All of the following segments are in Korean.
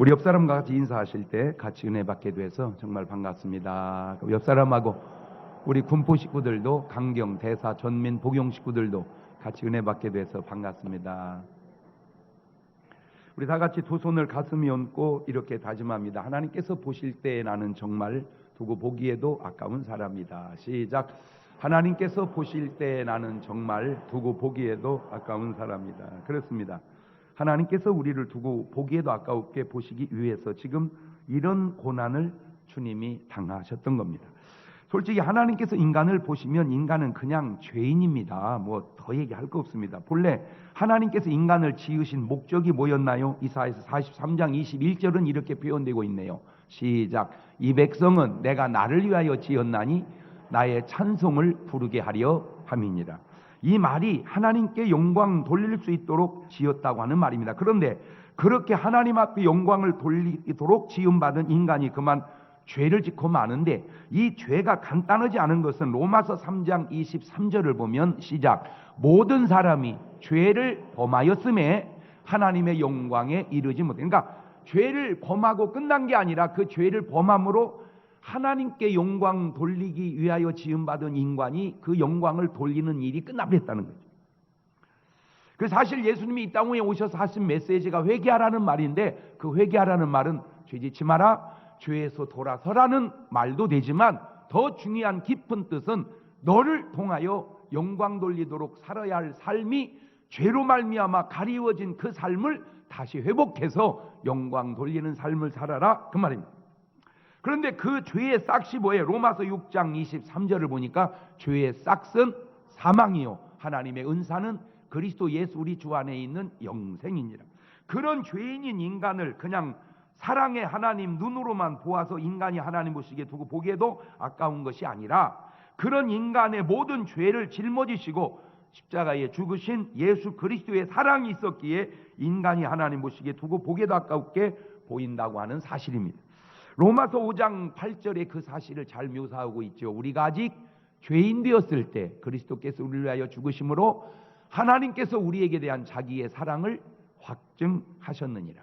우리 옆 사람과 같이 인사하실 때 같이 은혜 받게 돼서 정말 반갑습니다. 옆 사람하고 우리 군포 식구들도, 강경, 대사, 전민, 복용 식구들도 같이 은혜 받게 돼서 반갑습니다. 우리 다 같이 두 손을 가슴에 얹고 이렇게 다짐합니다. 하나님께서 보실 때 나는 정말 두고 보기에도 아까운 사람이다. 시작. 하나님께서 보실 때 나는 정말 두고 보기에도 아까운 사람이다. 그렇습니다. 하나님께서 우리를 두고 보기에도 아까웠게 보시기 위해서 지금 이런 고난을 주님이 당하셨던 겁니다. 솔직히 하나님께서 인간을 보시면 인간은 그냥 죄인입니다. 뭐 더 얘기할 거 없습니다. 본래 하나님께서 인간을 지으신 목적이 뭐였나요? 이사야서 43장 21절은 이렇게 표현되고 있네요. 시작. 이 백성은 내가 나를 위하여 지었나니 나의 찬송을 부르게 하려 함이니라. 이 말이 하나님께 영광 돌릴 수 있도록 지었다고 하는 말입니다. 그런데 그렇게 하나님 앞에 영광을 돌리도록 지음받은 인간이 그만 죄를 짓고 마는데, 이 죄가 간단하지 않은 것은 로마서 3장 23절을 보면 시작. 모든 사람이 죄를 범하였음에 하나님의 영광에 이르지 못해. 그러니까 죄를 범하고 끝난 게 아니라 그 죄를 범함으로 하나님께 영광 돌리기 위하여 지음받은 인간이 그 영광을 돌리는 일이 끝나버렸다는 거죠. 그래서 사실 예수님이 이 땅에 오셔서 하신 메시지가 회개하라는 말인데, 그 회개하라는 말은 죄 짓지 마라, 죄에서 돌아서라는 말도 되지만 더 중요한 깊은 뜻은 너를 통하여 영광 돌리도록 살아야 할 삶이 죄로 말미암아 가리워진 그 삶을 다시 회복해서 영광 돌리는 삶을 살아라, 그 말입니다. 그런데 그 죄의 싹이 뭐예요? 로마서 6장 23절을 보니까 죄의 싹은 사망이요 하나님의 은사는 그리스도 예수 우리 주 안에 있는 영생이니라. 그런 죄인인 인간을 그냥 사랑의 하나님 눈으로만 보아서 인간이 하나님 보시기에 두고 보기에도 아까운 것이 아니라, 그런 인간의 모든 죄를 짊어지시고 십자가에 죽으신 예수 그리스도의 사랑이 있었기에 인간이 하나님 보시기에 두고 보기에도 아깝게 보인다고 하는 사실입니다. 로마서 5장 8절에 그 사실을 잘 묘사하고 있죠. 우리가 아직 죄인 되었을 때 그리스도께서 우리를 위하여 죽으심으로 하나님께서 우리에게 대한 자기의 사랑을 확증하셨느니라.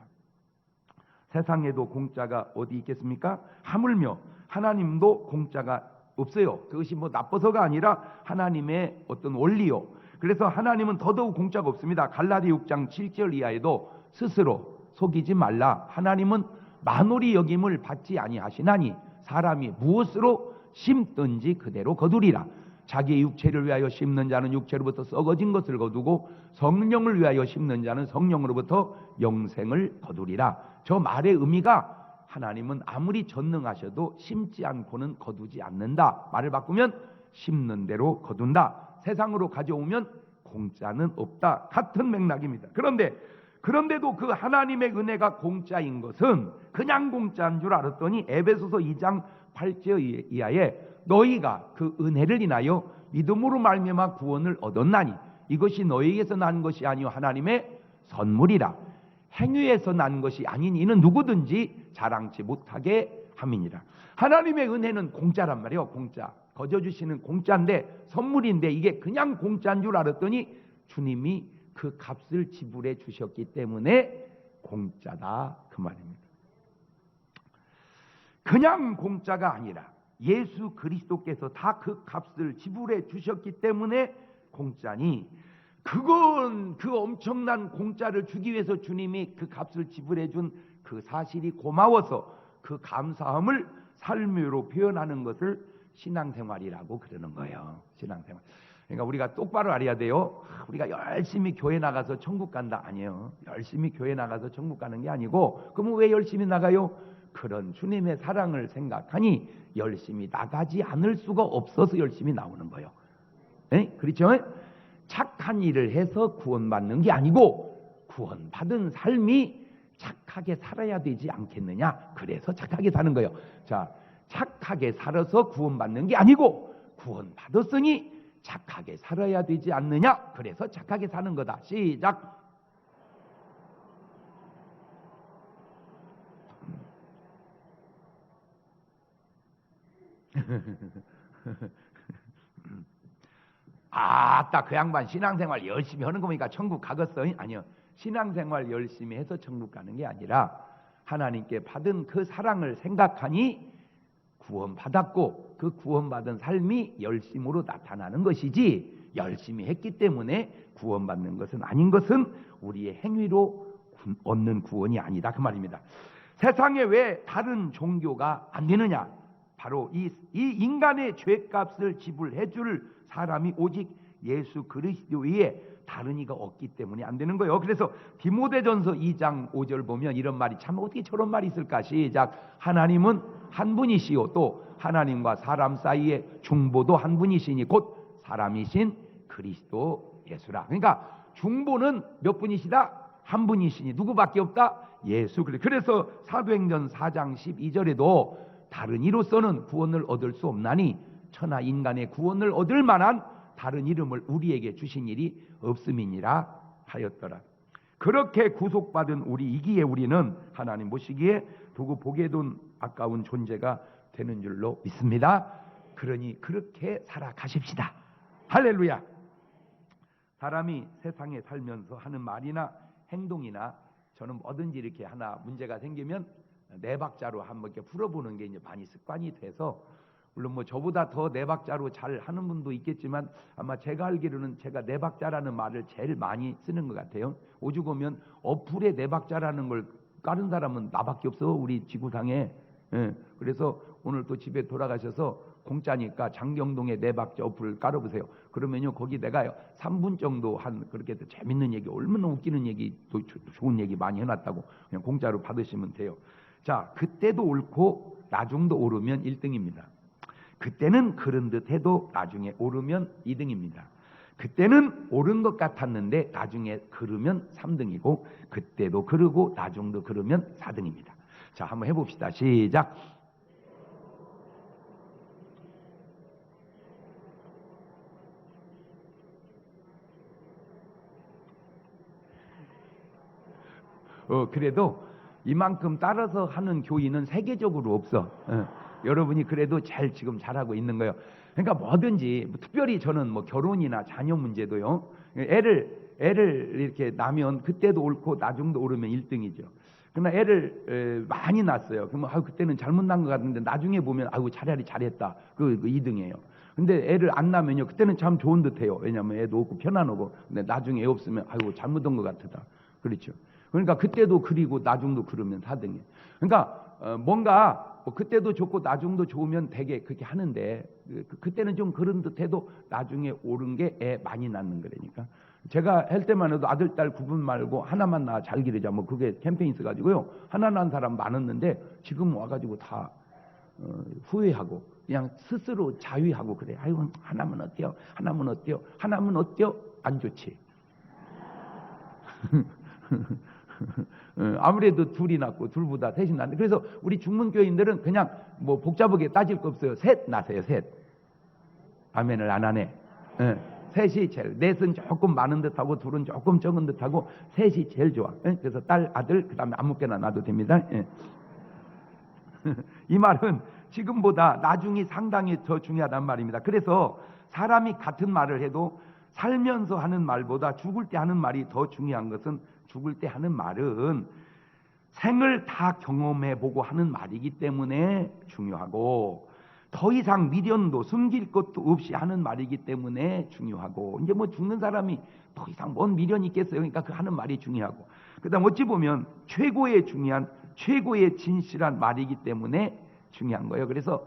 세상에도 공짜가 어디 있겠습니까? 하물며 하나님도 공짜가 없어요. 그것이 뭐 나빠서가 아니라 하나님의 어떤 원리요. 그래서 하나님은 더더욱 공짜가 없습니다. 갈라디 6장 7절 이하에도 스스로 속이지 말라. 하나님은 만홀히 여김을 받지 아니하시나니 사람이 무엇으로 심든지 그대로 거두리라. 자기의 육체를 위하여 심는 자는 육체로부터 썩어진 것을 거두고 성령을 위하여 심는 자는 성령으로부터 영생을 거두리라. 저 말의 의미가 하나님은 아무리 전능하셔도 심지 않고는 거두지 않는다. 말을 바꾸면 심는 대로 거둔다. 세상으로 가져오면 공짜는 없다. 같은 맥락입니다. 그런데도 그 하나님의 은혜가 공짜인 것은 그냥 공짜인 줄 알았더니 에베소서 2장 8절 이하에 너희가 그 은혜를 인하여 믿음으로 말미암아 구원을 얻었나니 이것이 너희에게서 난 것이 아니요 하나님의 선물이라. 행위에서 난 것이 아닌 이는 누구든지 자랑치 못하게 함이니라. 하나님의 은혜는 공짜란 말이에요. 공짜. 거저 주시는 공짜인데, 선물인데 이게 그냥 공짜인 줄 알았더니 주님이 그 값을 지불해 주셨기 때문에 공짜다, 그 말입니다. 그냥 공짜가 아니라 예수 그리스도께서 다 그 값을 지불해 주셨기 때문에 공짜니, 그건 그 엄청난 공짜를 주기 위해서 주님이 그 값을 지불해 준 그 사실이 고마워서 그 감사함을 삶으로 표현하는 것을 신앙생활이라고 그러는 거예요. 신앙생활. 그러니까 우리가 똑바로 알아야 돼요. 우리가 열심히 교회 나가서 천국 간다, 아니에요. 열심히 교회 나가서 천국 가는 게 아니고, 그러면 왜 열심히 나가요? 그런 주님의 사랑을 생각하니 열심히 나가지 않을 수가 없어서 열심히 나오는 거예요. 네? 그렇죠? 착한 일을 해서 구원받는 게 아니고 구원받은 삶이 착하게 살아야 되지 않겠느냐, 그래서 착하게 사는 거예요. 자, 착하게 살아서 구원받는 게 아니고 구원받았으니 착하게 살아야 되지 않느냐, 그래서 착하게 사는 거다. 시작. 아따, 그 양반 신앙생활 열심히 하는 거 보니까 천국 가겠어? 아니요. 신앙생활 열심히 해서 천국 가는 게 아니라 하나님께 받은 그 사랑을 생각하니 구원받았고 그 구원받은 삶이 열심으로 나타나는 것이지, 열심히 했기 때문에 구원받는 것은 아닌 것은 우리의 행위로 얻는 구원이 아니다, 그 말입니다. 세상에 왜 다른 종교가 안 되느냐? 바로 이 인간의 죄값을 지불해 줄 사람이 오직 예수 그리스도 외에 다른 이가 없기 때문에 안 되는 거예요. 그래서 디모데전서 2장 5절 보면 이런 말이, 참 어떻게 저런 말이 있을까? 시작. 하나님은 한 분이시요 또 하나님과 사람 사이의 중보도 한 분이시니 곧 사람이신 그리스도 예수라. 그러니까 중보는 몇 분이시다? 한 분이시니 누구밖에 없다? 예수 그리스도. 그래서 사도행전 4장 12절에도 다른 이로서는 구원을 얻을 수 없나니 천하 인간의 구원을 얻을 만한 다른 이름을 우리에게 주신 일이 없음이니라 하였더라. 그렇게 구속받은 우리이기에 우리는 하나님 보시기에 두고 보게 돈 아까운 존재가 되는 줄로 믿습니다. 그러니 그렇게 살아가십시다. 할렐루야. 사람이 세상에 살면서 하는 말이나 행동이나 저는 뭐든지 이렇게 하나 문제가 생기면 네 박자로 한번 이렇게 풀어보는 게 이제 많이 습관이 돼서, 물론 뭐 저보다 더 네 박자로 잘 하는 분도 있겠지만 아마 제가 알기로는 제가 네 박자라는 말을 제일 많이 쓰는 것 같아요. 오죽 오면 어플에 네 박자라는 걸 까는 사람은 나밖에 없어, 우리 지구상에. 예, 그래서 오늘 또 집에 돌아가셔서 공짜니까 장경동에 네 박자 어플을 깔아보세요. 그러면요 거기 내가 3분 정도 한 그렇게 재밌는 얘기, 얼마나 웃기는 얘기, 또 좋은 얘기 많이 해놨다고 그냥 공짜로 받으시면 돼요. 자, 그때도 옳고 나중도 오르면 1등입니다. 그때는 그런 듯 해도 나중에 오르면 2등입니다. 그때는 옳은 것 같았는데 나중에 그르면 3등이고, 그때도 그르고 나중도 그르면 4등입니다. 자, 한번 해봅시다. 시작. 그래도 이만큼 따라서 하는 교인은 세계적으로 없어. 여러분이 그래도 잘 지금 잘하고 있는 거예요. 그러니까 뭐든지, 특별히 저는 뭐 결혼이나 자녀 문제도요. 애를 이렇게 낳으면 그때도 옳고 나중도 오르면 1등이죠. 그러나 애를 많이 낳았어요. 그러면 그때는 잘못 낳은 것 같은데 나중에 보면 차라리 잘했다. 그 2등이에요. 근데 애를 안 낳으면요, 그때는 참 좋은 듯해요. 왜냐하면 애도 없고 편안하고. 근데 나중에 애 없으면 잘못한 것 같다. 그렇죠. 그러니까 그때도 그리고 나중도 그러면 4등이에요. 그러니까 뭔가 그때도 좋고 나중도 좋으면 되게 그렇게 하는데, 그때는 좀 그런 듯해도 나중에 옳은 게 애 많이 낳는 거라니까. 제가 할 때만 해도 아들 딸 구분 말고 하나만 낳아 잘 기르자, 뭐 그게 캠페인 있어가지고요, 하나 낳은 사람 많았는데 지금 와가지고 다 후회하고 그냥 스스로 자위하고 그래. 하나면 어때요? 하나면 어때요? 하나면 어때요? 안 좋지. 아무래도 둘이 낳고 둘보다 셋이 낳는데, 그래서 우리 중문교인들은 그냥 뭐 복잡하게 따질 거 없어요. 셋 낳으세요. 셋. 아멘을 안 하네. 셋이 제일, 넷은 조금 많은 듯하고 둘은 조금 적은 듯하고 셋이 제일 좋아. 그래서 딸, 아들, 그 다음에 아무렇게나 놔도 됩니다. 이 말은 지금보다 나중이 상당히 더 중요하단 말입니다. 그래서 사람이 같은 말을 해도 살면서 하는 말보다 죽을 때 하는 말이 더 중요한 것은, 죽을 때 하는 말은 생을 다 경험해보고 하는 말이기 때문에 중요하고, 더 이상 미련도 숨길 것도 없이 하는 말이기 때문에 중요하고, 이제 뭐 죽는 사람이 더 이상 뭔 미련이 있겠어요. 그러니까 그 하는 말이 중요하고, 그 다음 어찌 보면 최고의 중요한, 최고의 진실한 말이기 때문에 중요한 거예요. 그래서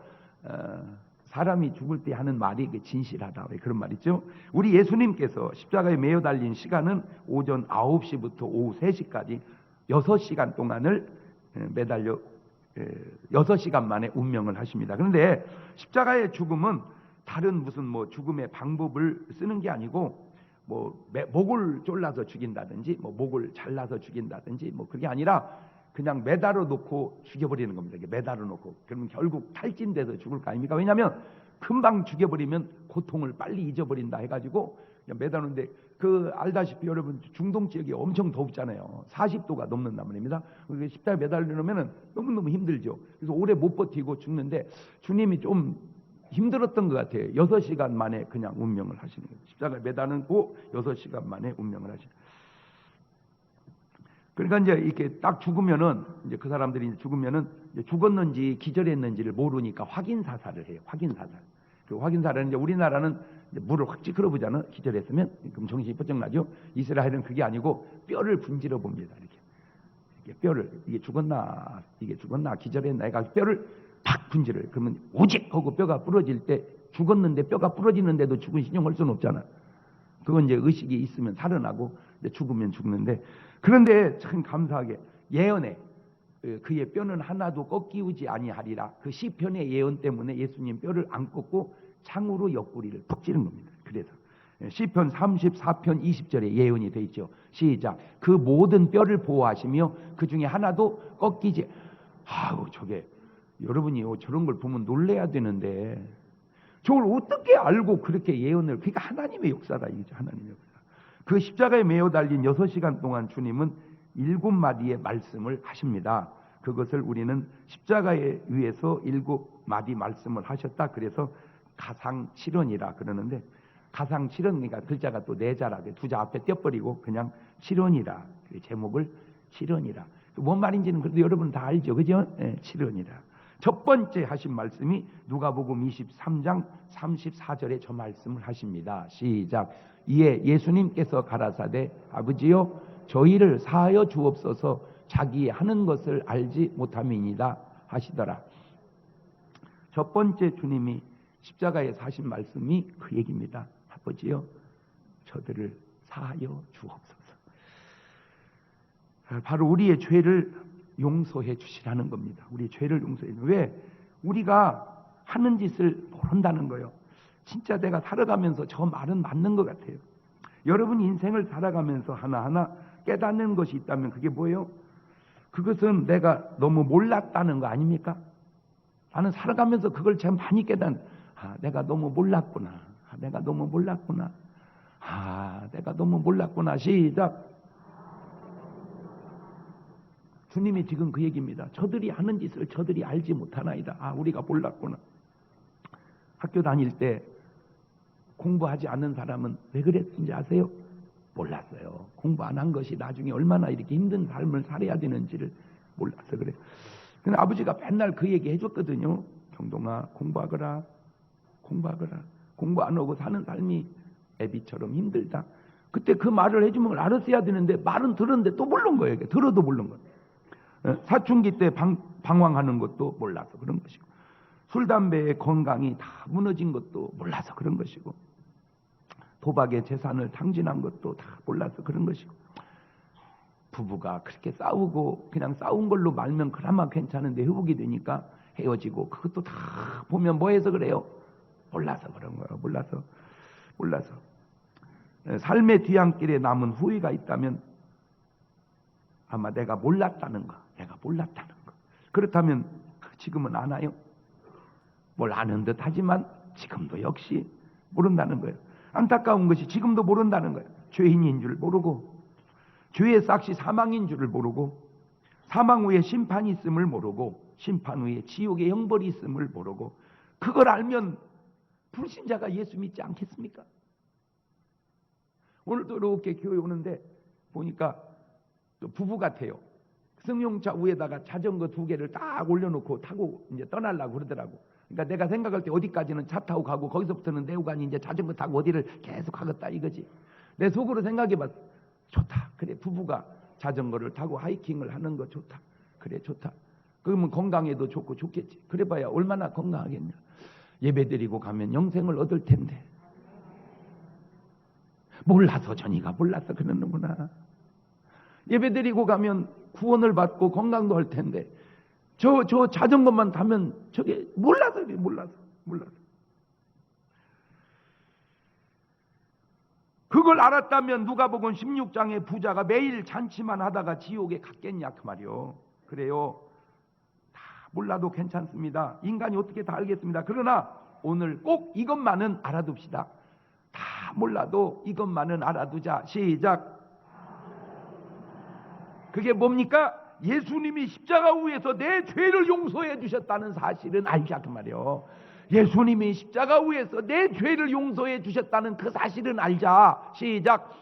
사람이 죽을 때 하는 말이 진실하다, 그런 말이죠. 우리 예수님께서 십자가에 매어 달린 시간은 오전 9시부터 오후 3시까지 6시간 동안을 매달려 6시간 만에 운명을 하십니다. 그런데 십자가의 죽음은 다른 무슨 뭐 죽음의 방법을 쓰는 게 아니고, 뭐 목을 졸라서 죽인다든지 뭐 목을 잘라서 죽인다든지 뭐 그게 아니라 그냥 매달아 놓고 죽여버리는 겁니다. 매달아 놓고, 그러면 결국 탈진돼서 죽을 거 아닙니까? 왜냐하면 금방 죽여버리면 고통을 빨리 잊어버린다 해가지고 매달아 놓는데, 알다시피 여러분 중동 지역이 엄청 덥잖아요. 40도가 넘는단 말입니다. 십자가에 매달려 놓으면 너무너무 힘들죠. 그래서 오래 못 버티고 죽는데 주님이 좀 힘들었던 것 같아요. 6시간 만에 그냥 운명을 하시는 거예요. 십자가에 매달고 6시간 만에 운명을 하시는 거예요. 그러니까 이제 이렇게 딱 죽으면은 이제 그 사람들이 이제 죽으면은 이제 죽었는지 기절했는지를 모르니까 확인 사살을 해요. 확인 사살. 그 확인 사살은 이제 우리나라는 이제 물을 확 찌그러보잖아. 기절했으면 그럼 정신이 번쩍 나죠. 이스라엘은 그게 아니고 뼈를 분질러 봅니다. 이렇게 뼈를 이게 죽었나 기절했나 애가 뼈를 팍 분질러요. 그러면 오직 하고 뼈가 부러질 때 죽었는데 뼈가 부러지는데도 죽은 신용할 수는 없잖아. 그건 이제 의식이 있으면 살아나고 죽으면 죽는데, 그런데 참 감사하게 예언에 그의 뼈는 하나도 꺾이우지 아니하리라, 그 시편의 예언 때문에 예수님 뼈를 안 꺾고 창으로 옆구리를 푹 찌른 겁니다. 그래서 시편 34편 20절에 예언이 돼 있죠. 시작. 그 모든 뼈를 보호하시며 그 중에 하나도 꺾이지. 아우 저게 여러분이 저런 걸 보면 놀래야 되는데 저걸 어떻게 알고 그렇게 예언을, 그러니까 하나님의 역사다 이거죠. 하나님의 역사. 그 십자가에 매어 달린 6시간 동안 주님은 7마디의 말씀을 하십니다. 그것을 우리는 십자가에 위에서 7마디 말씀을 하셨다. 그래서 가상칠언이라 그러는데, 가상칠언 그러니까 글자가 또 네자라, 두자 앞에 떼버리고 그냥 칠언이라, 그 제목을 칠언이라. 뭔 말인지는 그래도 여러분 다 알죠, 그죠? 네, 칠언이라. 첫 번째 하신 말씀이 누가복음 23장 34절에 저 말씀을 하십니다. 시작. 이에 예수님께서 가라사대 아버지여 저희를 사하여 주옵소서 자기 하는 것을 알지 못함이니이다 하시더라. 첫 번째 주님이 십자가에서 하신 말씀이 그 얘기입니다. 아버지여 저들을 사하여 주옵소서. 바로 우리의 죄를 용서해 주시라는 겁니다. 우리 죄를 용서해 주시라는. 왜? 우리가 하는 짓을 모른다는 거예요. 진짜 내가 살아가면서 저 말은 맞는 것 같아요. 여러분 인생을 살아가면서 하나하나 깨닫는 것이 있다면 그게 뭐예요? 그것은 내가 너무 몰랐다는 거 아닙니까? 나는 살아가면서 그걸 참 많이 내가 너무 몰랐구나. 내가 너무 몰랐구나. 내가 너무 몰랐구나. 시작. 주님이 지금 그 얘기입니다. 저들이 하는 짓을 저들이 알지 못하나이다. 우리가 몰랐구나. 학교 다닐 때 공부하지 않는 사람은 왜 그랬는지 아세요? 몰랐어요. 공부 안 한 것이 나중에 얼마나 이렇게 힘든 삶을 살아야 되는지를 몰라서 그래요. 근데 아버지가 맨날 그 얘기 해줬거든요. 경동아, 공부하거라. 공부 안 하고 사는 삶이 애비처럼 힘들다. 그때 그 말을 해주면 알았어야 되는데 말은 들었는데 또 모르는 거예요. 들어도 모르는 거예요. 사춘기 때 방황하는 것도 몰라서 그런 것이고, 술, 담배의 건강이 다 무너진 것도 몰라서 그런 것이고, 도박의 재산을 탕진한 것도 다 몰라서 그런 것이고, 부부가 그렇게 싸우고 그냥 싸운 걸로 말면 그나마 괜찮은데 회복이 되니까 헤어지고, 그것도 다 보면 뭐 해서 그래요? 몰라서 그런 거예요. 몰라서. 삶의 뒤안길에 남은 후회가 있다면 아마 내가 몰랐다는 거. 그렇다면 지금은 아나요? 뭘 아는 듯 하지만 지금도 역시 모른다는 거예요. 안타까운 것이 지금도 모른다는 거예요. 죄인인 줄 모르고, 죄의 싹이 사망인 줄을 모르고, 사망 후에 심판이 있음을 모르고, 심판 후에 지옥의 형벌이 있음을 모르고, 그걸 알면 불신자가 예수 믿지 않겠습니까? 오늘도 이렇게 교회 오는데 보니까 또 부부 같아요. 승용차 위에다가 자전거 2개를 딱 올려놓고 타고 이제 떠나려고 그러더라고. 그러니까 내가 생각할 때 어디까지는 차 타고 가고 거기서부터는 내후간이 이제 자전거 타고 어디를 계속 가겠다 이거지. 내 속으로 생각해봤어. 좋다. 그래, 부부가 자전거를 타고 하이킹을 하는 거 좋다. 그래, 좋다. 그러면 건강에도 좋고 좋겠지. 그래봐야 얼마나 건강하겠냐. 예배드리고 가면 영생을 얻을 텐데. 몰라서 그러는구나. 예배드리고 가면 구원을 받고 건강도 할 텐데 저 자전거만 타면 저게 몰라서 그래. 몰라서. 그걸 알았다면 누가복음 16장의 부자가 매일 잔치만 하다가 지옥에 갔겠냐 그 말이요. 그래요. 다 몰라도 괜찮습니다. 인간이 어떻게 다 알겠습니다. 그러나 오늘 꼭 이것만은 알아둡시다. 다 몰라도 이것만은 알아두자. 시작. 그게 뭡니까? 예수님이 십자가 위에서 내 죄를 용서해 주셨다는 사실은 알자 그 말이요. 예수님이 십자가 위에서 내 죄를 용서해 주셨다는 그 사실은 알자. 시작.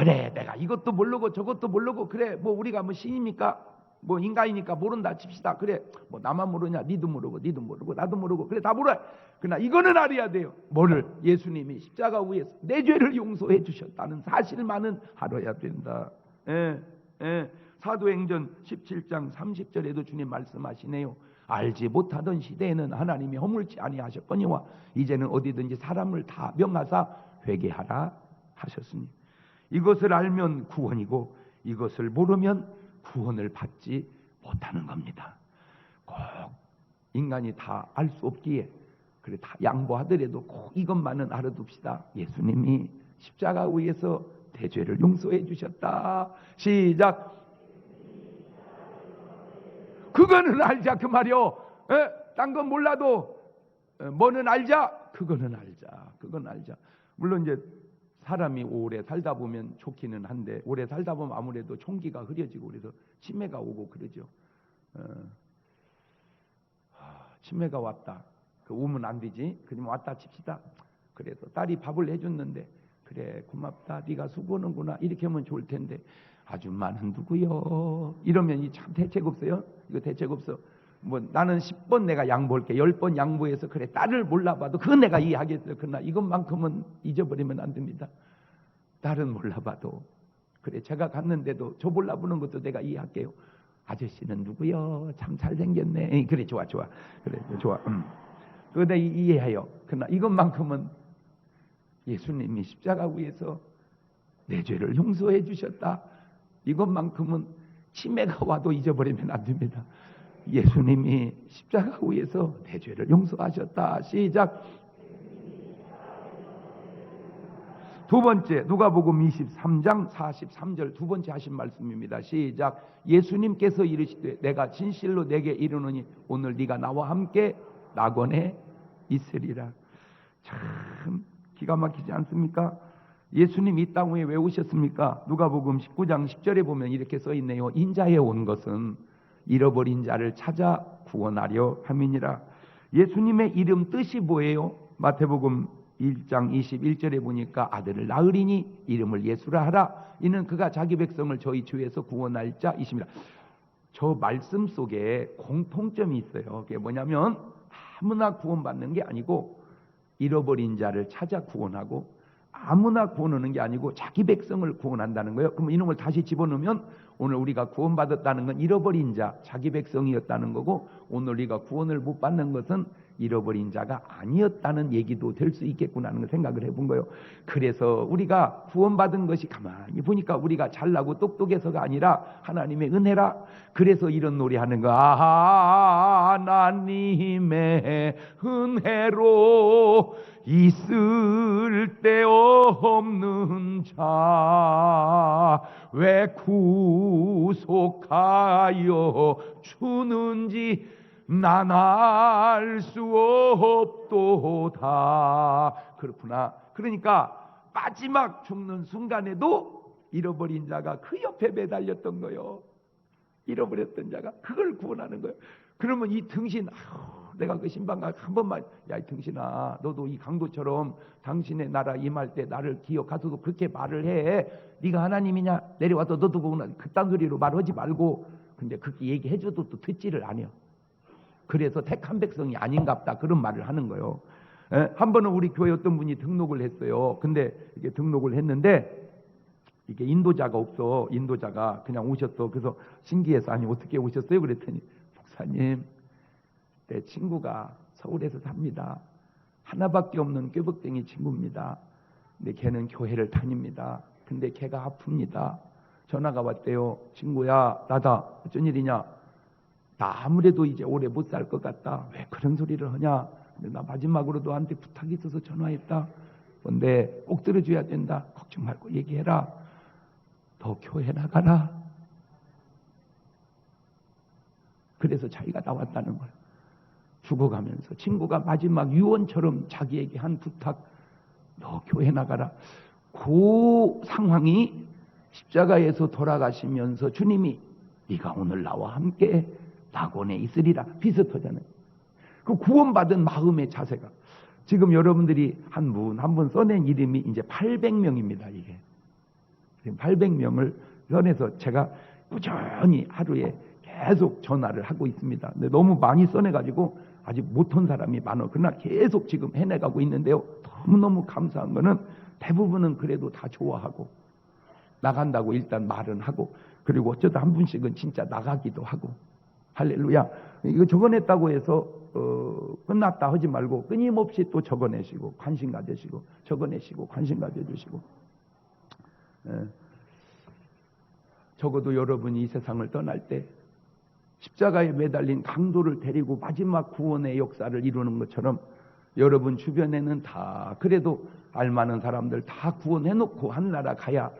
그래, 내가 이것도 모르고 저것도 모르고, 그래, 뭐 우리가 뭐 신입니까? 뭐 인간이니까 모른다 칩시다. 그래, 뭐 나만 모르냐? 니도 모르고 니도 모르고 나도 모르고, 그래 다 몰라. 그러나 이거는 알아야 돼요. 뭐를? 예수님이 십자가 위에서 내 죄를 용서해 주셨다는 사실만은 알아야 된다. 예, 예. 사도행전 17장 30절에도 주님 말씀하시네요. 알지 못하던 시대에는 하나님이 허물지 아니하셨거니와 이제는 어디든지 사람을 다 명하사 회개하라 하셨으니, 이것을 알면 구원이고 이것을 모르면 구원을 받지 못하는 겁니다. 꼭 인간이 다 알 수 없기에, 그래 다 양보하더라도 꼭 이것만은 알아둡시다. 예수님이 십자가 위에서 대죄를 용서해 주셨다. 시작. 그거는 알자 그 말이요. 딴 건 몰라도 뭐는 알자. 그거는 알자. 그건 알자. 물론 이제 사람이 오래 살다 보면 좋기는 한데, 오래 살다 보면 아무래도 총기가 흐려지고 그래서 치매가 오고 그러죠. 치매가 왔다. 그 오면 안 되지. 그냥 왔다 칩시다. 그래서 딸이 밥을 해줬는데, 그래 고맙다. 네가 수고하는구나. 이렇게 하면 좋을 텐데, 아줌마는 누구요? 이러면 이 참 대책 없어요. 이거 대책 없어. 뭐 나는 10번 내가 양보할게. 10번 양보해서 그래 딸을 몰라봐도 그건 내가 이해하겠어요. 그러나 이것만큼은 잊어버리면 안 됩니다. 딸은 몰라봐도, 그래 제가 갔는데도 저 몰라보는 것도 내가 이해할게요. 아저씨는 누구요? 참 잘생겼네. 그래 좋아 그래 좋아. 그거 내가 이해해요. 그러나 이것만큼은 예수님이 십자가 위에서 내 죄를 용서해 주셨다. 이것만큼은 치매가 와도 잊어버리면 안 됩니다. 예수님이 십자가 위에서 내 죄를 용서하셨다. 시작. 두 번째, 누가복음 23장 43절 두 번째 하신 말씀입니다. 시작. 예수님께서 이르시되 내가 진실로 내게 이르노니 오늘 네가 나와 함께 낙원에 있으리라. 참 기가 막히지 않습니까? 예수님 이 땅 위에 왜 오셨습니까? 누가복음 19장 10절에 보면 이렇게 써 있네요. 인자에 온 것은 잃어버린 자를 찾아 구원하려 함이니라. 예수님의 이름 뜻이 뭐예요? 마태복음 1장 21절에 보니까 아들을 낳으리니 이름을 예수라 하라. 이는 그가 자기 백성을 저희 죄에서 구원할 자이십니다. 저 말씀 속에 공통점이 있어요. 그게 뭐냐면 아무나 구원받는 게 아니고 잃어버린 자를 찾아 구원하고, 아무나 구원하는 게 아니고 자기 백성을 구원한다는 거예요. 그럼 이놈을 다시 집어넣으면 오늘 우리가 구원받았다는 건 잃어버린 자, 자기 백성이었다는 거고, 오늘 우리가 구원을 못 받는 것은 잃어버린 자가 아니었다는 얘기도 될 수 있겠구나 하는 생각을 해본 거예요. 그래서 우리가 구원받은 것이 가만히 보니까 우리가 잘나고 똑똑해서가 아니라 하나님의 은혜라. 그래서 이런 노래 하는 거. 하나님의 은혜로 있을 데 없는 자 왜 구속하여 주는지 난 알 수 없도다. 그렇구나. 그러니까 마지막 죽는 순간에도 잃어버린 자가 그 옆에 매달렸던 거예요. 잃어버렸던 자가 그걸 구원하는 거예요. 그러면 이 등신, 내가 그 신방가 한 번만, 야 이 등신아, 너도 이 강도처럼 당신의 나라 임할 때 나를 기억하소서 그렇게 말을 해. 네가 하나님이냐? 내려와서 너도 그구나. 그딴 소리로 말하지 말고. 근데 그렇게 얘기해줘도 또 듣지를 않아요. 그래서 택한 백성이 아닌갑다 그런 말을 하는 거예요. 한 번은 우리 교회 어떤 분이 등록을 했어요. 근데 이게 등록을 했는데 이게 인도자가 없어. 인도자가 그냥 오셨어. 그래서 신기해서 아니 어떻게 오셨어요? 그랬더니 목사님, 내 친구가 서울에서 삽니다. 하나밖에 없는 꾀벅댕이 친구입니다. 근데 걔는 교회를 다닙니다. 근데 걔가 아픕니다. 전화가 왔대요. 친구야, 나다. 어쩐 일이냐? 나 아무래도 이제 오래 못 살 것 같다. 왜 그런 소리를 하냐? 근데 나 마지막으로 너한테 부탁이 있어서 전화했다. 근데 꼭 들어줘야 된다. 걱정 말고 얘기해라. 너 교회 나가라. 그래서 자기가 나왔다는 거예요. 죽어가면서 친구가 마지막 유언처럼 자기에게 한 부탁, 너 교회 나가라. 그 상황이 십자가에서 돌아가시면서 주님이 네가 오늘 나와 함께 낙원에 있으리라 비슷하잖아요. 그 구원받은 마음의 자세가, 지금 여러분들이 한 분 한 분 써낸 이름이 이제 800명입니다. 이게 800명을 써내서 제가 꾸준히 하루에 계속 전화를 하고 있습니다. 근데 너무 많이 써내가지고 아직 못한 사람이 많아. 그러나 계속 지금 해내가고 있는데요. 너무너무 감사한 거는 대부분은 그래도 다 좋아하고 나간다고 일단 말은 하고, 그리고 어쩌다 한 분씩은 진짜 나가기도 하고. 할렐루야. 이거 적어냈다고 해서 끝났다 하지 말고 끊임없이 또 적어내시고 관심 가지시고 적어내시고 관심 가져주시고. 적어도 여러분이 이 세상을 떠날 때 십자가에 매달린 강도를 데리고 마지막 구원의 역사를 이루는 것처럼 여러분 주변에는 다 그래도 알만한 사람들 다 구원해놓고 한나라 가야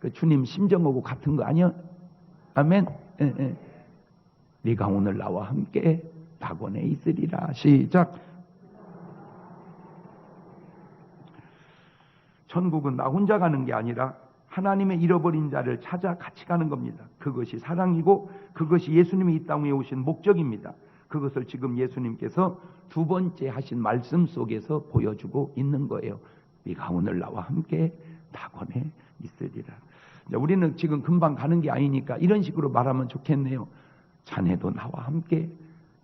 그 주님 심정하고 같은 거 아니야? 아멘. 네가 오늘 나와 함께 낙원에 있으리라. 시작. 천국은 나 혼자 가는 게 아니라 하나님의 잃어버린 자를 찾아 같이 가는 겁니다. 그것이 사랑이고 그것이 예수님이 이 땅에 오신 목적입니다. 그것을 지금 예수님께서 두 번째 하신 말씀 속에서 보여주고 있는 거예요. 네가 오늘 나와 함께 낙원에 있으리라. 우리는 지금 금방 가는 게 아니니까 이런 식으로 말하면 좋겠네요. 자네도 나와 함께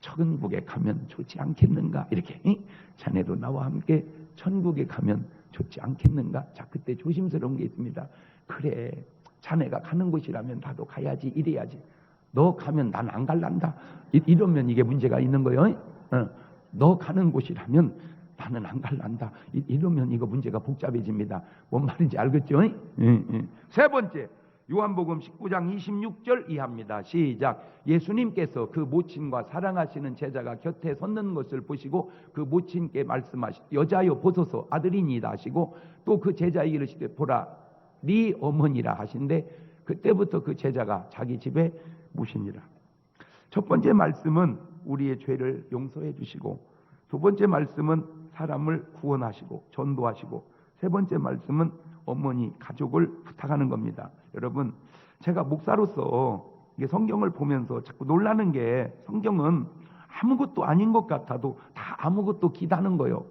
천국에 가면 좋지 않겠는가? 이렇게 자네도 나와 함께 천국에 가면 좋지 않겠는가? 자, 그때 조심스러운 게 있습니다. 그래, 자네가 가는 곳이라면 나도 가야지, 이래야지. 너 가면 난 안 갈란다. 이러면 이게 문제가 있는 거예요. 너 가는 곳이라면 나는 안 갈란다. 이러면 이거 문제가 복잡해집니다. 뭔 말인지 알겠죠? 세 번째, 요한복음 19장 26절 이하입니다. 시작. 예수님께서 그 모친과 사랑하시는 제자가 곁에 섰는 것을 보시고 그 모친께 말씀하시되 여자여 보소서 아들이니이다 하시고 또 그 제자에게 이르시되 보라 네 어머니라 하신데 그때부터 그 제자가 자기 집에 모시니라. 첫 번째 말씀은 우리의 죄를 용서해 주시고, 두 번째 말씀은 사람을 구원하시고 전도하시고, 세 번째 말씀은 어머니 가족을 부탁하는 겁니다. 여러분, 제가 목사로서 이게 성경을 보면서 자꾸 놀라는 게 성경은 아무것도 아닌 것 같아도 다 아무것도 기다는 거예요.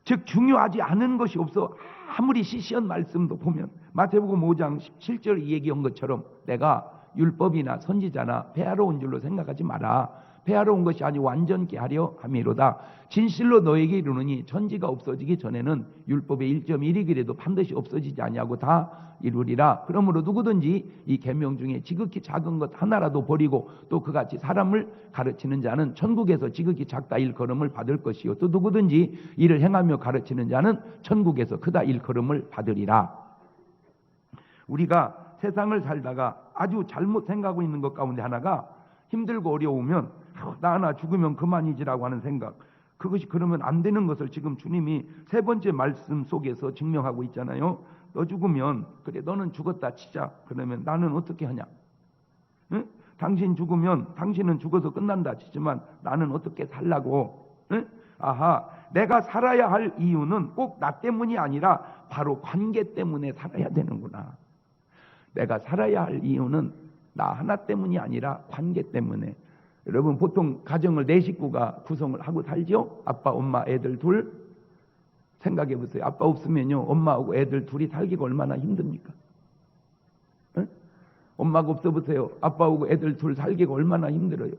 즉 중요하지 않은 것이 없어. 아무리 시시한 말씀도 보면 마태복음 5장 17절 이 얘기한 것처럼 내가 율법이나 선지자나 폐하러 온 줄로 생각하지 마라. 폐하러 온 것이 아니 완전케 하려 함이로다. 진실로 너에게 이르노니 천지가 없어지기 전에는 율법의 1.1이기라도 반드시 없어지지 아니하고 다 이루리라. 그러므로 누구든지 이 계명 중에 지극히 작은 것 하나라도 버리고 또 그같이 사람을 가르치는 자는 천국에서 지극히 작다 일컬음을 받을 것이요 또 누구든지 이를 행하며 가르치는 자는 천국에서 크다 일컬음을 받으리라. 우리가 세상을 살다가 아주 잘못 생각하고 있는 것 가운데 하나가 힘들고 어려우면 나 하나 죽으면 그만이지라고 하는 생각. 그것이 그러면 안 되는 것을 지금 주님이 세 번째 말씀 속에서 증명하고 있잖아요. 너 죽으면 그래 너는 죽었다 치자. 그러면 나는 어떻게 하냐? 응? 당신 죽으면 당신은 죽어서 끝난다 치지만 나는 어떻게 살라고? 응? 아하, 내가 살아야 할 이유는 꼭 나 때문이 아니라 바로 관계 때문에 살아야 되는구나. 내가 살아야 할 이유는 나 하나 때문이 아니라 관계 때문에. 여러분 보통 가정을 네 식구가 구성을 하고 살죠? 아빠, 엄마, 애들 둘. 생각해 보세요. 아빠 없으면요 엄마하고 애들 둘이 살기가 얼마나 힘듭니까? 에? 엄마가 없어 보세요. 아빠하고 애들 둘 살기가 얼마나 힘들어요.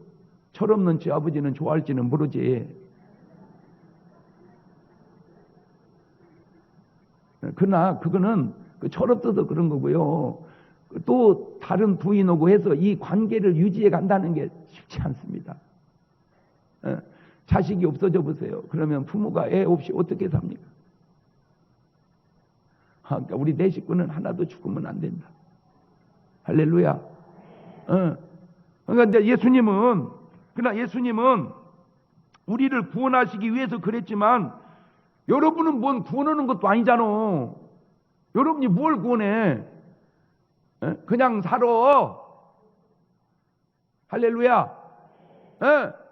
철없는 지 아버지는 좋아할지는 모르지. 그러나 그거는 철없어서 그런 거고요. 또 다른 부인하고 해서 이 관계를 유지해 간다는 게 쉽지 않습니다. 자식이 없어져 보세요. 그러면 부모가 애 없이 어떻게 삽니까? 그러니까 우리 내 식구는 하나도 죽으면 안 된다. 할렐루야. 그러니까 이제 그러나 예수님은 우리를 구원하시기 위해서 그랬지만 여러분은 뭔 구원하는 것도 아니잖아. 여러분이 뭘 구원해? 그냥 살아. 할렐루야.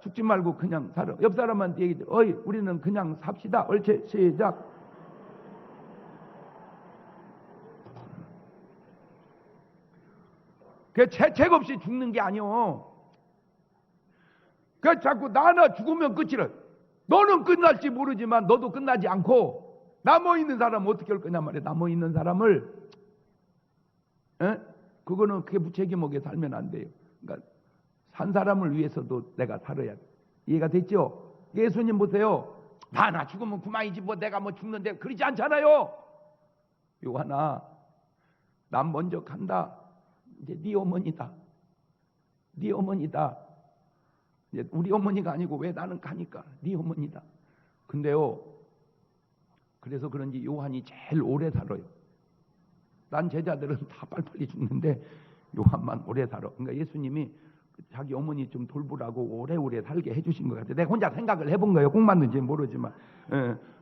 죽지 말고 그냥 살아. 옆 사람한테 얘기해. 어이, 우리는 그냥 삽시다. 옳지? 시작. 그 채책 없이 죽는 게 아니오. 그 자꾸 나 하나 죽으면 끝이라. 너는 끝날지 모르지만 너도 끝나지 않고 남아 있는 사람 어떻게 할 거냐 말이야. 남아 있는 사람을 그거는 그게 무책임하게 살면 안 돼요. 그러니까 산 사람을 위해서도 내가 살아야 돼. 이해가 됐죠? 예수님 보세요. 나 죽으면 그만이지 뭐 내가 뭐 죽는데 그러지 않잖아요. 요한아, 난 먼저 간다. 이제 네 어머니다. 네 어머니다. 이제 우리 어머니가 아니고 왜 나는 가니까 네 어머니다. 근데요, 그래서 그런지 요한이 제일 오래 살아요. 난 제자들은 다 빨리빨리 죽는데 요한만 오래 살아. 그러니까 예수님이 자기 어머니 좀 돌보라고 오래오래 살게 해주신 것 같아요. 내가 혼자 생각을 해본 거예요. 꼭 맞는지 모르지만.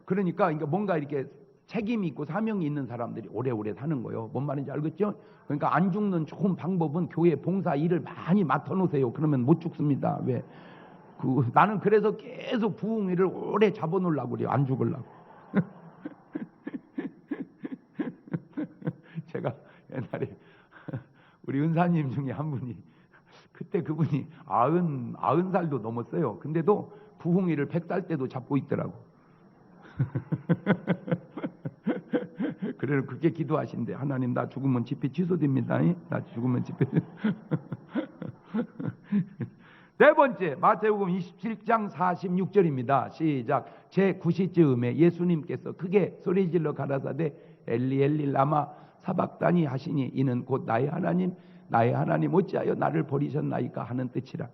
그러니까 뭔가 이렇게 책임이 있고 사명이 있는 사람들이 오래오래 사는 거예요. 뭔 말인지 알겠죠? 그러니까 안 죽는 좋은 방법은 교회 봉사 일을 많이 맡아놓으세요. 그러면 못 죽습니다. 왜? 나는 그래서 계속 부흥회를 오래 잡아놓으려고 그래요. 안 죽으려고. 제가 옛날에 우리 은사님 중에 한 분이 그때 그분이 90살도 넘었어요. 근데도 부흥회를 100살 때도 잡고 있더라고. 그래서 그렇게 기도하신대. 하나님, 나 죽으면 집회 취소됩니다. 나 죽으면 집회. 네 번째, 마태복음 27장 46절입니다. 시작. 제9시쯤에 예수님께서 크게 소리질러 가라사대 엘리 엘리 라마 사박다니 하시니 이는 곧 나의 하나님 어찌하여 나를 버리셨나이까 하는 뜻이라.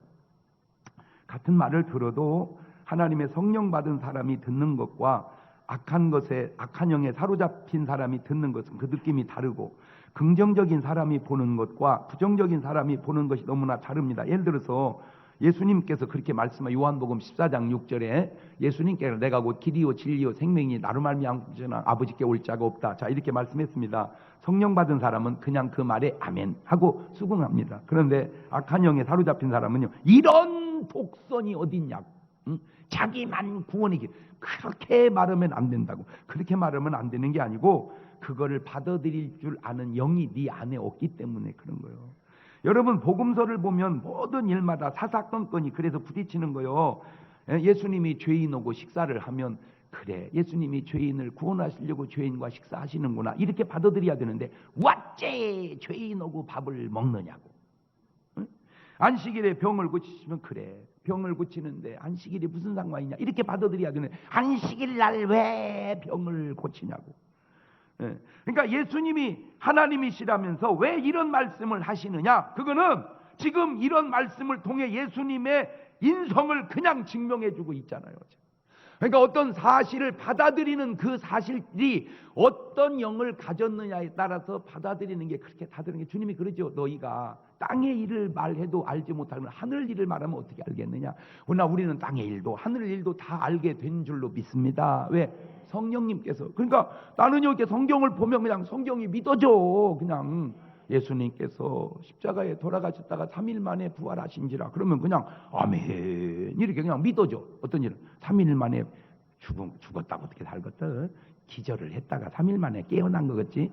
같은 말을 들어도 하나님의 성령 받은 사람이 듣는 것과 악한 영에 사로잡힌 사람이 듣는 것은 그 느낌이 다르고, 긍정적인 사람이 보는 것과 부정적인 사람이 보는 것이 너무나 다릅니다. 예를 들어서 예수님께서 그렇게 말씀하 요한복음 14장 6절에 예수님께서 내가 곧 길이요 진리요 생명이니 나로 말미암아 아버지께 올 자가 없다. 자, 이렇게 말씀했습니다. 성령 받은 사람은 그냥 그 말에 아멘 하고 수긍합니다. 그런데 악한 영에 사로잡힌 사람은요, 이런 독선이 어딨냐고, 자기만 구원의 길, 그렇게 말하면 안 된다고. 그렇게 말하면 안 되는 게 아니고 그거를 받아들일 줄 아는 영이 네 안에 없기 때문에 그런 거예요. 여러분, 복음서를 보면 모든 일마다 사사건건이 그래서 부딪히는 거예요. 예수님이 죄인하고 식사를 하면 그래, 예수님이 죄인을 구원하시려고 죄인과 식사하시는구나, 이렇게 받아들여야 되는데 어째 죄인하고 밥을 먹느냐고. 안식일에 병을 고치시면 그래, 병을 고치는데 안식일이 무슨 상관이냐, 이렇게 받아들여야 되는데 안식일 날 왜 병을 고치냐고. 그러니까 예수님이 하나님이시라면서 왜 이런 말씀을 하시느냐, 그거는 지금 이런 말씀을 통해 예수님의 인성을 그냥 증명해주고 있잖아요. 그러니까 어떤 사실을 받아들이는 그 사실이 어떤 영을 가졌느냐에 따라서 받아들이는 게 그렇게 다르는 게, 주님이 그러죠. 너희가 땅의 일을 말해도 알지 못하면 하늘 일을 말하면 어떻게 알겠느냐. 그러나 우리는 땅의 일도 하늘 일도 다 알게 된 줄로 믿습니다. 왜? 성령님께서. 그러니까 나는 이렇게 성경을 보면 그냥 성경이 믿어져. 그냥 예수님께서 십자가에 돌아가셨다가 3일 만에 부활하신지라 그러면 그냥 아멘 이렇게 그냥 믿어져. 어떤 일은 3일 만에 죽었다고 어떻게 살겠다, 기절을 했다가 3일 만에 깨어난 거겠지.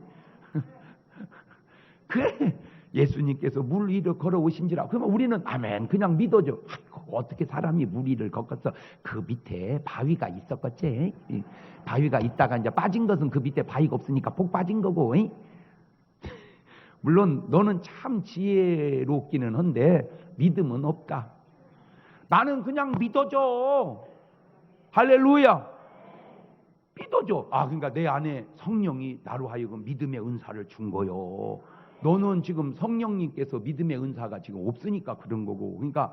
그래, 예수님께서 물 위로 걸어오신지라 그러면 우리는 아멘 그냥 믿어져. 아이고, 어떻게 사람이 물 위를 걷겠어. 그 밑에 바위가 있었겠지. 바위가 있다가 이제 빠진 것은 그 밑에 바위가 없으니까 폭 빠진 거고. 물론 너는 참 지혜롭기는 한데 믿음은 없다. 나는 그냥 믿어줘. 할렐루야. 믿어줘. 그러니까 내 안에 성령이 나로 하여금 믿음의 은사를 준 거요. 너는 지금 성령님께서 믿음의 은사가 지금 없으니까 그런 거고. 그러니까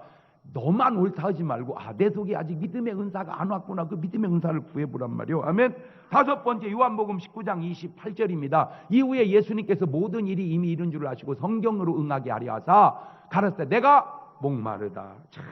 너만 옳다 하지 말고 내 속에 아직 믿음의 은사가 안 왔구나, 그 믿음의 은사를 구해보란 말이요. 아멘. 다섯 번째, 요한복음 19장 28절입니다. 이후에 예수님께서 모든 일이 이미 이룬 줄 아시고 성경으로 응하게 하려 하사 가라사대 내가 목마르다. 참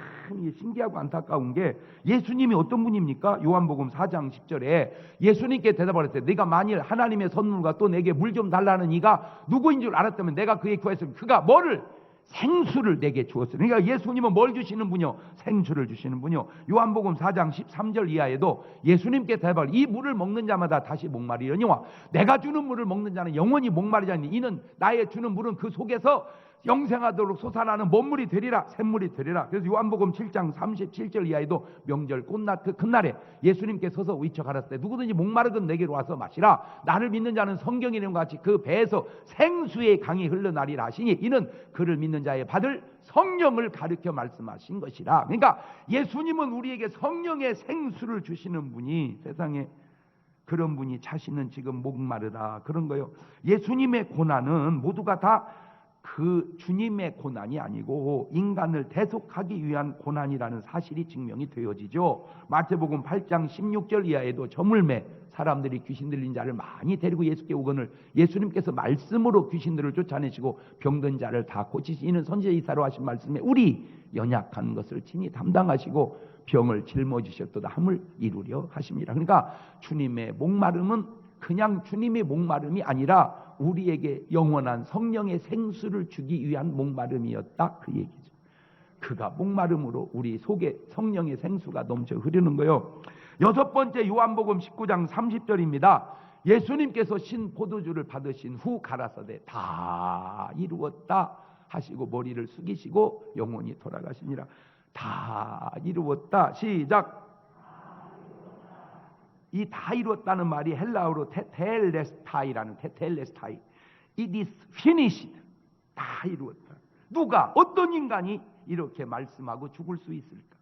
신기하고 안타까운 게, 예수님이 어떤 분입니까? 요한복음 4장 10절에 예수님께 대답을 했어요. 네가 만일 하나님의 선물과 또 내게 물 좀 달라는 이가 누구인 줄 알았다면 내가 그에게 구했으면 그가 뭐를? 생수를 내게 주었어요. 그러니까 예수님은 뭘 주시는 분이요? 생수를 주시는 분이요. 요한복음 4장 13절 이하에도 예수님께 대답을, 이 물을 먹는 자마다 다시 목마르려니와 내가 주는 물을 먹는 자는 영원히 목마르지 않니. 이는 나의 주는 물은 그 속에서 영생하도록 솟아나는 몸물이 되리라, 샘물이 되리라. 그래서 요한복음 7장 37절 이하에도 명절 꽃날 그 금날에 예수님께 서서 위쳐 가랐을 때 누구든지 목마르건 내게로 와서 마시라. 나를 믿는 자는 성경에 있는 것 같이 그 배에서 생수의 강이 흘러나리라 하시니 이는 그를 믿는 자의 받을 성령을 가르쳐 말씀하신 것이라. 그러니까 예수님은 우리에게 성령의 생수를 주시는 분이, 세상에 그런 분이 자신은 지금 목마르다 그런 거요. 예수님의 고난은 모두가 다 그 주님의 고난이 아니고 인간을 대속하기 위한 고난이라는 사실이 증명이 되어지죠. 마태복음 8장 16절 이하에도 저물매 사람들이 귀신 들린 자를 많이 데리고 예수께 오거늘 예수님께서 말씀으로 귀신들을 쫓아내시고 병든 자를 다 고치시는 선지자 이사로 하신 말씀에 우리 연약한 것을 친히 담당하시고 병을 짊어지셨도다 함을 이루려 하십니다. 그러니까 주님의 목마름은 그냥 주님의 목마름이 아니라 우리에게 영원한 성령의 생수를 주기 위한 목마름이었다 그 얘기죠. 그가 목마름으로 우리 속에 성령의 생수가 넘쳐 흐르는 거요. 여섯 번째 요한복음 19장 30절입니다. 예수님께서 신 포도주를 받으신 후 가라사대 다 이루었다 하시고 머리를 숙이시고 영원히 돌아가시니라. 다 이루었다. 시작. 이 다 이루었다는 말이 헬라어로 테텔레스타이라는 테텔레스타이. It is finished. 다 이루었다. 누가 어떤 인간이 이렇게 말씀하고 죽을 수 있을까?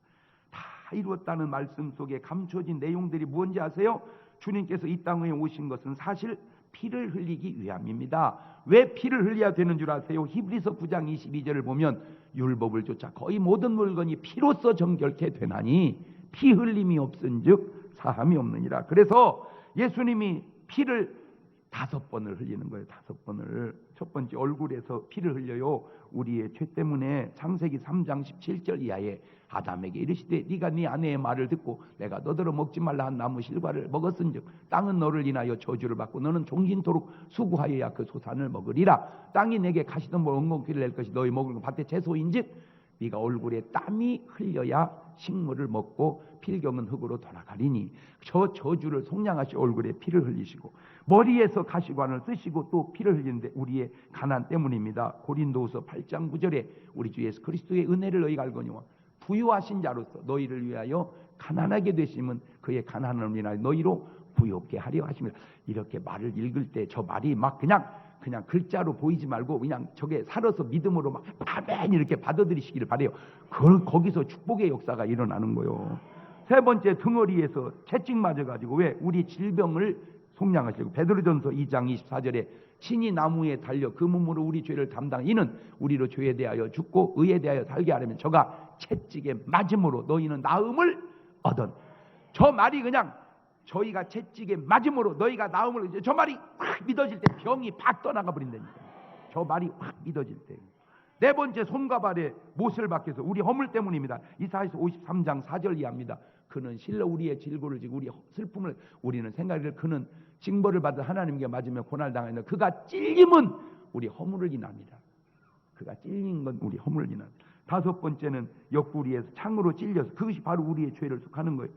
다 이루었다는 말씀 속에 감춰진 내용들이 뭔지 아세요? 주님께서 이 땅에 오신 것은 사실 피를 흘리기 위함입니다. 왜 피를 흘려야 되는 줄 아세요? 히브리서 9장 22절을 보면 율법을 쫓아 거의 모든 물건이 피로써 정결케 되나니 피 흘림이 없은즉 사함이 없느니라. 그래서 예수님이 피를 5번을 흘리는 거예요. 5번을. 첫 번째 얼굴에서 피를 흘려요. 우리의 죄 때문에 창세기 3장 17절 이하에 아담에게 이르시되 네가 네 아내의 말을 듣고 내가 너더러 먹지 말라 한 나무 실과를 먹었은즉 땅은 너를 인하여 저주를 받고 너는 종신토록 수고하여야 그 소산을 먹으리라. 땅이 내게 가시덤불 엉겅퀴를 낼 것이 너희 먹을 밭의 채소인즉 네가 얼굴에 땀이 흘려야 식물을 먹고 필경은 흙으로 돌아가리니 저 저주를 속량하시 얼굴에 피를 흘리시고 머리에서 가시관을 쓰시고 또 피를 흘리는데 우리의 가난 때문입니다. 고린도후서 8장 9절에 우리 주 예수 그리스도의 은혜를 너희가 알거니와 부유하신 자로서 너희를 위하여 가난하게 되심은 그의 가난을 인하여 너희로 부유하게 하려 하십니다. 이렇게 말을 읽을 때 저 말이 막 그냥 글자로 보이지 말고 그냥 저게 살아서 믿음으로 막 아멘 이렇게 받아들이시기를 바래요. 거기서 축복의 역사가 일어나는 거예요. 세 번째 등어리에서 채찍 맞아가지고 왜 우리 질병을 속량하시고 베드로전서 2장 24절에 친히 나무에 달려 그 몸으로 우리 죄를 담당 이는 우리로 죄에 대하여 죽고 의에 대하여 살게 하려면 저가 채찍에 맞음으로 너희는 나음을 얻은. 저 말이 그냥 저희가 채찍에 맞음으로 너희가 나음을, 저 말이 확 믿어질 때 병이 팍 떠나가 버린다니까. 저 말이 확 믿어질 때. 네 번째 손과 발에 못을 박혀서 우리 허물 때문입니다. 이사야서 53장 4절 이하입니다. 그는 실로 우리의 질고를 지고 우리 슬픔을 우리는 생각을 그는 징벌을 받아 하나님께 맞으며 고난을 당하는 그가 찔림은 우리 허물을 인합니다. 그가 찔린 건 우리 허물을 인합니다. 다섯 번째는 옆구리에서 창으로 찔려서 그것이 바로 우리의 죄를 속하는 거예요.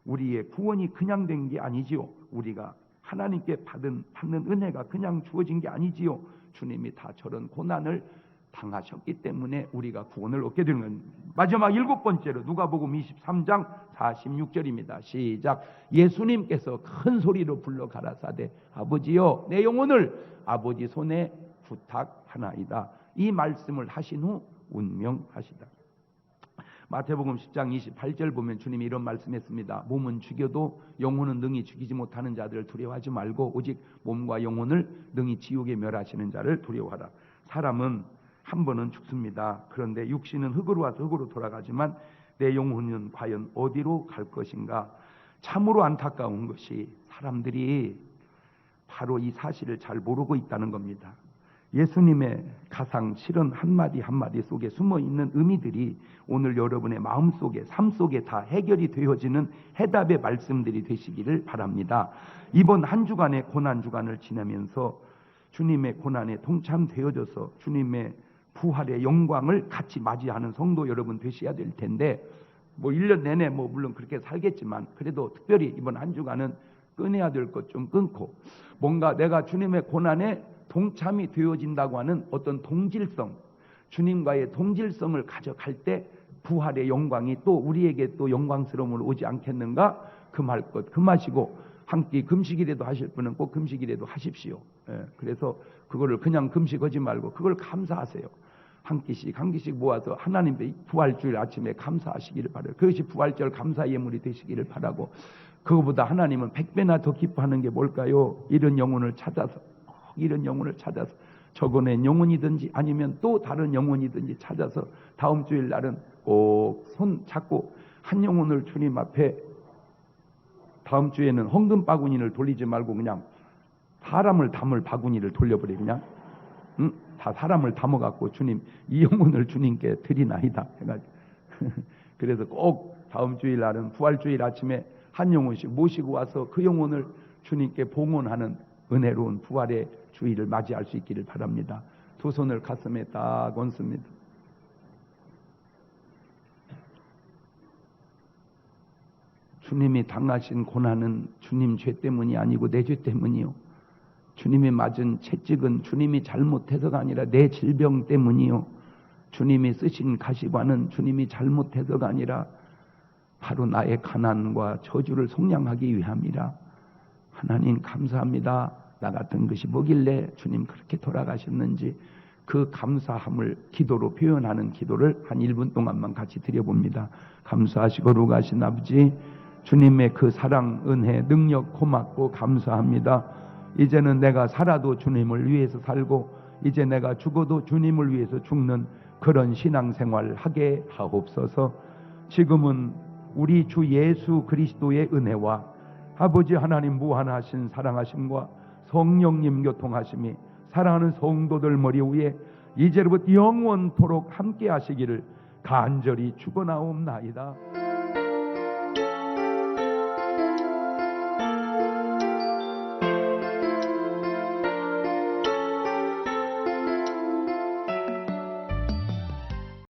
우리의 구원이 그냥 된 게 아니지요. 우리가 하나님께 받는 은혜가 그냥 주어진 게 아니지요. 주님이 다 저런 고난을 당하셨기 때문에 우리가 구원을 얻게 되는 겁니다. 마지막 일곱 번째로 누가복음 23장 46절입니다. 시작. 예수님께서 큰 소리로 불러 가라사대 아버지여 내 영혼을 아버지 손에 부탁하나이다. 이 말씀을 하신 후 운명하시다. 마태복음 10장 28절 보면 주님이 이런 말씀했습니다. 몸은 죽여도 영혼은 능히 죽이지 못하는 자들을 두려워하지 말고 오직 몸과 영혼을 능히 지옥에 멸하시는 자를 두려워하라. 사람은 한 번은 죽습니다. 그런데 육신은 흙으로 와서 흙으로 돌아가지만 내 영혼은 과연 어디로 갈 것인가. 참으로 안타까운 것이 사람들이 바로 이 사실을 잘 모르고 있다는 겁니다. 예수님의 가상 실은 한마디 한마디 속에 숨어있는 의미들이 오늘 여러분의 마음속에 삶 속에 다 해결이 되어지는 해답의 말씀들이 되시기를 바랍니다. 이번 한 주간의 고난주간을 지내면서 주님의 고난에 동참되어져서 주님의 부활의 영광을 같이 맞이하는 성도 여러분 되셔야 될 텐데 1년 내내 물론 그렇게 살겠지만 그래도 특별히 이번 한 주간은 끊어야 될 것 좀 끊고 뭔가 내가 주님의 고난에 동참이 되어진다고 하는 어떤 동질성, 주님과의 동질성을 가져갈 때 부활의 영광이 또 우리에게 또 영광스러움을 오지 않겠는가? 금할 것 금하시고 한 끼 금식이라도 하실 분은 꼭 금식이라도 하십시오. 그래서 그거를 그냥 금식하지 말고 그걸 감사하세요. 한 끼씩 모아서 하나님의 부활주일 아침에 감사하시기를 바라요. 그것이 부활절 감사 예물이 되시기를 바라고, 그거보다 하나님은 100배나 더 기뻐하는 게 뭘까요? 이런 영혼을 찾아서 저번에 영혼이든지 아니면 또 다른 영혼이든지 찾아서 다음 주일 날은 꼭 손 잡고 한 영혼을 주님 앞에, 다음 주에는 헌금 바구니를 돌리지 말고 그냥 사람을 담을 바구니를 돌려버려. 그냥 다 사람을 담아갖고 주님 이 영혼을 주님께 드리나이다 해가지고 그래서 꼭 다음 주일 날은 부활주일 아침에 한 영혼씩 모시고 와서 그 영혼을 주님께 봉헌하는 은혜로운 부활의 주일을 맞이할 수 있기를 바랍니다. 두 손을 가슴에 딱 얹습니다. 주님이 당하신 고난은 주님 죄 때문이 아니고 내 죄 때문이요. 주님이 맞은 채찍은 주님이 잘못해서가 아니라 내 질병 때문이요. 주님이 쓰신 가시관은 주님이 잘못해서가 아니라 바로 나의 가난과 저주를 속량하기 위함이라. 하나님 감사합니다. 나 같은 것이 뭐길래 주님 그렇게 돌아가셨는지 그 감사함을 기도로 표현하는 기도를 한 1분 동안만 같이 드려봅니다. 감사하시고 거룩하신 아버지, 주님의 그 사랑, 은혜, 능력 고맙고 감사합니다. 이제는 내가 살아도 주님을 위해서 살고 이제 내가 죽어도 주님을 위해서 죽는 그런 신앙생활을 하게 하옵소서. 지금은 우리 주 예수 그리스도의 은혜와 아버지 하나님 무한하신 사랑하심과 성령님 교통하심이 사랑하는 성도들 머리 위에 이제로부터 영원토록 함께 하시기를 간절히 축원하옵나이다.